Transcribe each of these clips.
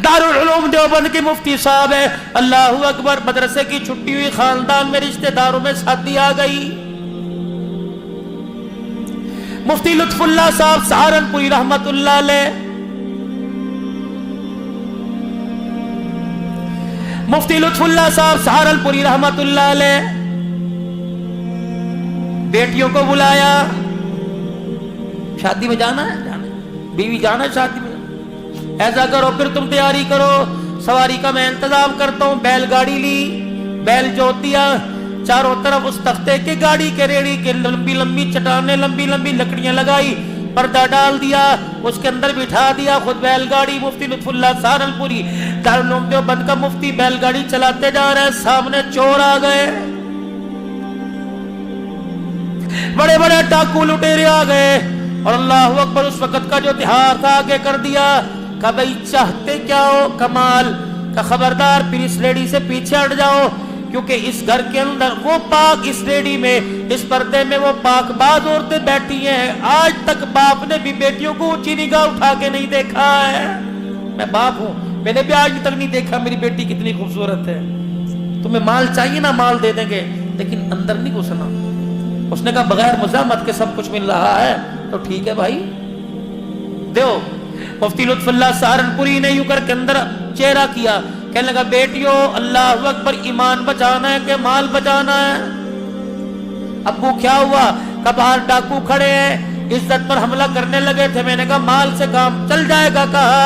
दारुल उलूम देवबंद के मुफ्ती साहब है। अल्लाहू अकबर। मदरसे की छुट्टी हुई, खानदान में रिश्तेदारों में शादी आ गई। मुफ्ती लुत्फुल्लाह साहब सहारनपुरी रहमतुल्लाह अलैह, मुफ्ती लुत्फुल्लाह साहब सहारनपुरी रहमतुल्लाह अलैह बेटियों को बुलाया। शादी में जाना है, जाना है, बीवी जाना है शादी में। ऐसा करो फिर तुम तैयारी करो, सवारी का मैं इंतजाम करता हूं। बैलगाड़ी ली, बैल जोत दिया, चारों तरफ उस तख्ते के गाड़ी के रेड़ी के लंबी लंबी चट्टानें, लंबी लंबी लकड़ियां लगाई, पर्दा डाल दिया, उसके अंदर बिठा दिया। खुद बैलगाड़ी, मुफ्ती लुत्फुल्लाह सहारनपुरी दारुल उलूम देवबंद का मुफ्ती बैलगाड़ी चलाते जा रहे हैं। सामने चोर आ गए, बड़े बड़े डाकू लुटेरे आ गए। और अल्लाह अकबर, उस वक्त का जो तिहार था आगे कर दिया। का भाई चाहते क्या हो कमाल का, खबरदार फिर इस लेडी से पीछे हट जाओ, क्योंकि इस घर के अंदर वो पाक, इस लेडी में, इस पर्दे में वो पाकबाज औरतें बैठी हैं। आज तक बाप ने भी बेटियों को ऊंची निगाह उठा के नहीं देखा है। मैं बाप हूं, मैंने भी आज तक नहीं देखा मेरी बेटी कितनी खूबसूरत है। तुम्हें माल चाहिए ना, माल दे देंगे, लेकिन अंदर नहीं घुसना। उसने कहा बगैर मुज़ाहमत के सब कुछ मिल रहा है तो ठीक है भाई, दो। मुफ्ती लुत्फुल्लाह सहारनपुरी ने यूं करके अंदर चेहरा किया, कहने लगा बेटियों अल्लाह अकबर, ईमान बचाना है कि माल बचाना है? अब्बू क्या हुआ? का बाहर डाकू खड़े हैं, इज्जत पर हमला करने लगे थे। मैंने कहा माल से काम चल जाएगा। कहा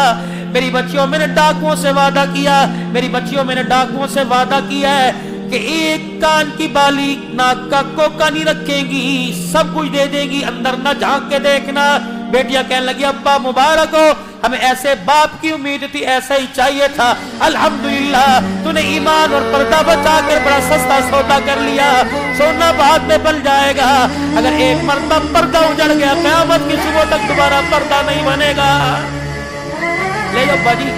मेरी बच्चियों, मैंने डाकुओं से वादा किया, मेरी बच्चियों मैंने डाकुओं से वादा किया है कि एक कान की बाली, नाक का कोका नहीं रखेंगी, सब कुछ दे देगी, अंदर ना झांक के देखना। बेटियां कहने लगी अब्बा मुबारक हो, हमें ऐसे बाप की उम्मीद थी, ऐसा ही चाहिए था। अल्हम्दुलिल्लाह तूने ईमान और पर्दा बचा कर बड़ा सस्ता सौदा कर लिया। सोना बाद में बन जाएगा, अगर एक मरतबा पर्दा उजड़ गया क़यामत की सुबह तक दोबारा पर्दा नहीं बनेगा। ले जाओ बाजी,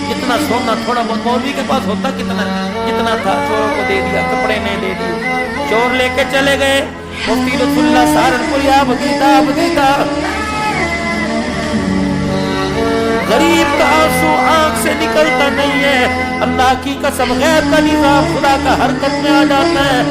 जितना सोना थोड़ा बहुत मौलवी के पास होता, कितना जितना था चोरों को दे दिया, कपड़े नहीं दे दिए, चोर लेके चले गए। मुफ्ती लुत्फुल्लाह सहारनपुरी आप बगीता गरीब का आंसू आंख से निकलता नहीं है। अल्लाह की कसम, गैर का निजाम खुदा का हरकत में आ जाता है।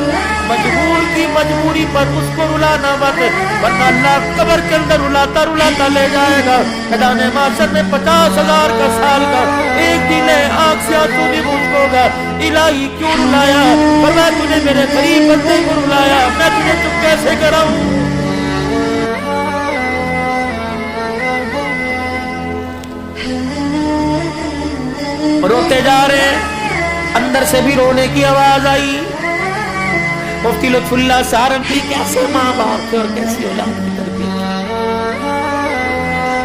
मजबूर की मजबूरी पर उसको रुलाना मत, वरना अल्लाह कब्र के अंदर रुलाता रुलाता ले जाएगा। मैदाने माशर में 50,000 का साल का एक दिन है, आंख से आंसू नहीं बूझोगा। इलाही क्यों रुलाया? वरना तूने मेरे गरीब बंदे को रुलाया, मैं तुझे चुप कैसे कराऊं? रोते जा रहे हैं, अंदर से भी रोने की आवाज आई। मुफ्ती लुत्फुल्लाह सहारनपुरी कैसे माँ बाप थे और कैसी औलाद की तरबियत।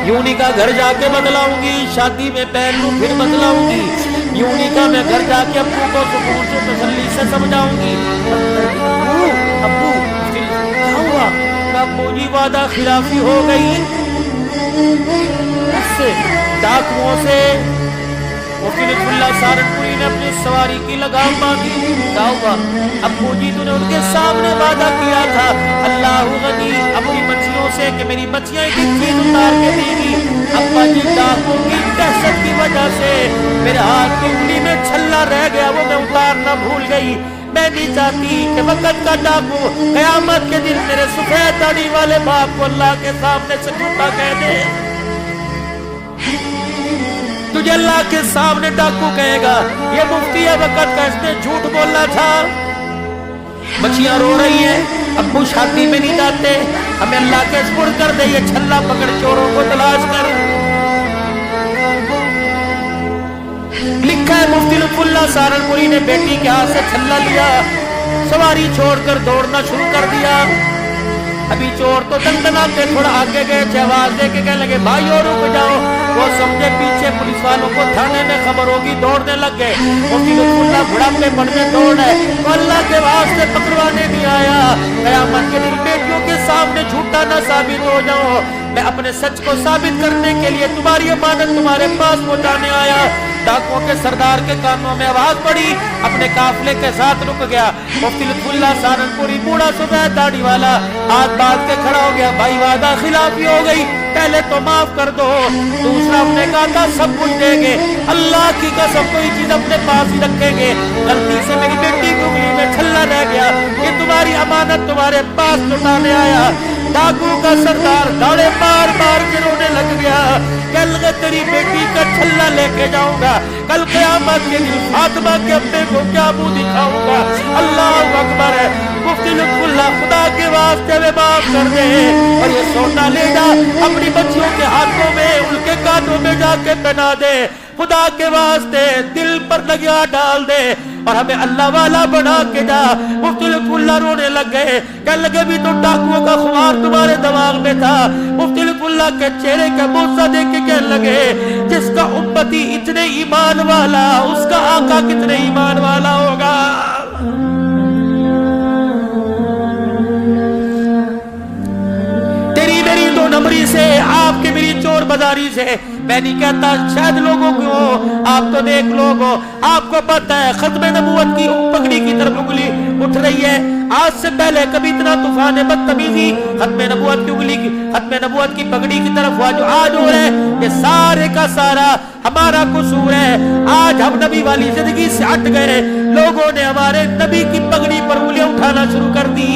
यूं नहीं का घर जाके बदलाऊंगी, शादी में पहन लूं फिर बदलाऊंगी। यूं नहीं का मैं घर जाके अब्बू को सुकून से तसल्ली से समझाऊंगी। अब्बू क्या हुआ? अब्बू जी वादा खिलाफी हो गई उससे, डाकुओं से। मुफ्ती लुत्फुल्लाह सहारनपुरी ने अपनी सवारी की लगाम बांधी। क्या हुआ? अब्बू जी तूने उनके सामने वादा किया था अल्लाह गनी अपनी बच्चियों से कि मेरी बच्चियां एक चीज उतार के देगी। अब्बा जी डाकुओं की दहशत की वजह से मेरे हाथ की उंगली में छल्ला रह गया, वो मैं उतारना भूल गई। मैं नहीं चाहती कि वक़्त का डाकू क़यामत के दिन मेरे सफेद दाढ़ी वाले बाप को अल्लाह के सामने से झूठा कह दे। तुझे अल्लाह के सामने डाकू कहेगा ये मुफ्ती है वक़्त का, इसने झूठ बोला था। बच्चियां रो रही हैं, अब्बू शादी में नहीं जाते, हमें अल्लाह के सुपुर्द कर दे, ये छल्ला पकड़ चोरों को तलाश कर। लिखा है मुफ्ती लुत्फुल्लाह सहारनपुरी ने बेटी के हाथ से छल्ला लिया, सवारी छोड़कर दौड़ना शुरू कर दिया। अभी चोर तो दंदनाते थोड़ा आगे गए थे, आवाज दे के कहने लगे भाइयों रुक जाओ। वो समझे पीछे पुलिस वालों को थाने में खबर होगी, दौड़ने लग गए। मुफ्ती लुत्फुल्लाह बुढ़ापे पड़ में दौड़ है, तो अल्लाह के वास्ते पकड़वाने नहीं आया। क़यामत के दिन बेटियों के सामने झूठा न साबित हो जाओ, मैं अपने सच को साबित करने के लिए तुम्हारी अमानत तुम्हारे पास पहुंचाने आया। डाकुओं के सरदार के कानों में आवाज पड़ी, अपने काफिले के साथ रुक गया। मुफ्ती लुत्फुल्लाह सहारनपुरी बूढ़ा सुबह दाढ़ी वाला हाथ बांध के खड़ा हो गया, भाई वादा खिलाफी हो गई, पहले तो माफ कर दो। दूसरा हमने कहा था सब कुछ देंगे, अल्लाह की कसम कोई चीज अपने पास ही रखेंगे, गलती से मेरी बेटी की उंगली में छल्ला रह गया, ये तुम्हारी अमानत तुम्हारे पास लुटाने आया। डाकू का सरदार दाड़े मार मार के रोने लग गया, कल मैं तेरी बेटी का छल्ला लेके जाऊंगा, कल क़यामत के दिन फातिमा के अपने को क्या मुंह दिखाऊंगा। अल्लाह अकबर है। मुफ्ती लुत्फुल्लाह खुदा के वास्ते में माफ कर दे और ये सोना ले जा अपनी बच्चियों के हाथों में, उनके कानों में जाके पहना दे, खुदा के वास्ते दिल पर लगा डाल दे और हमें अल्लाह वाला बना के जा। मुफ्ती लुत्फुल्लाह रोने लग गए, कहने लगे भी तो डाकुओं का खुमार तुम्हारे दिमाग में था। मुफ्ती लुत्फुल्लाह के चेहरे का मूसा देख के कहने लगे, जिसका उम्मती इतने ईमान वाला, उसका आका कितने ईमान वाला होगा। तेरी मेरी दो नंबरी से, आपके मेरी चोर बाजारी से मैं नहीं कहता शायद लोगों को, आप तो नेक लोग हो, आपको पता है खत्म नबूवत की पगड़ी की तरफ उंगली उठ रही है। आज से पहले कभी इतना तूफान बदतमीजी खत्म नबूवत की उंगली की, खत्म नबूवत की पगड़ी की तरफ हुआ जो आज हो रहा है, ये सारे का सारा हमारा कसूर है। आज हम नबी वाली जिंदगी से हट गए, लोगों ने हमारे नबी की पगड़ी पर उंगलियां उठाना शुरू कर दी।